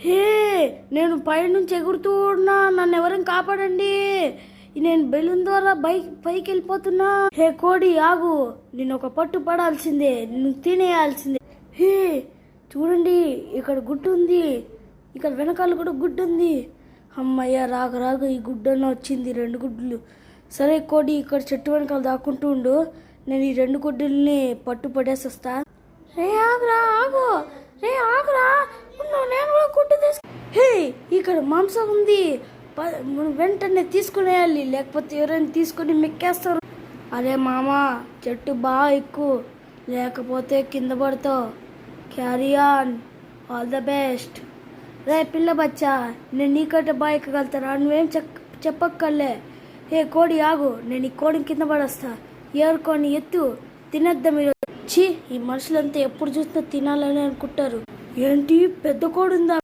హే, నేను పైనుంచి ఎగురుతూ ఉన్నా, నన్ను ఎవరైనా కాపాడండి. నేను బెలూన్ ద్వారా పైకి వెళ్ళిపోతున్నా. హే కోడి ఆగు, నేను ఒక పట్టు పడాల్సిందే, నిన్ను తినేయాల్సిందే. హే చూడండి, ఇక్కడ గుడ్డు ఉంది, ఇక్కడ వెనకాల కూడా గుడ్డు ఉంది. అమ్మయ్య, రాగ ఈ గుడ్డన్న వచ్చింది, 2 గుడ్లు. సరే కోడి, ఇక్కడ చెట్టు వెనకాల దాక్కుంటూ ఉండు, నేను ఈ 2 గుడ్డుల్ని పట్టు పడేసి వస్తా. రే ఆగురా, ఆగు, రే ఆగురా, నేను కూడా గుడ్డు హే, ఇక్కడ మాంసం ఉంది, వెంటనే తీసుకునేయాలి, లేకపోతే ఎవరైనా తీసుకుని మెక్కేస్తారు. అరే మామ, చెట్టు బాగా ఎక్కువ, లేకపోతే కింద పడతావు. Carry on, all the best. రే పిల్ల బచ్చా, నేను నీకంటే బాగా ఎక్కగలుగుతారా, నువ్వేం చెప్పక్కర్లే. హే కోడి ఆగు, నేను ఈ కోడిని కింద పడేస్తా. ఏరుకొని ఎత్తు, తినేద్దాం మీరు. ఛీ, ఈ మనుషులంతా ఎప్పుడు చూసినా తినాలని అనుకుంటారు. ఏంటి, పెద్ద కోడి ఉందా?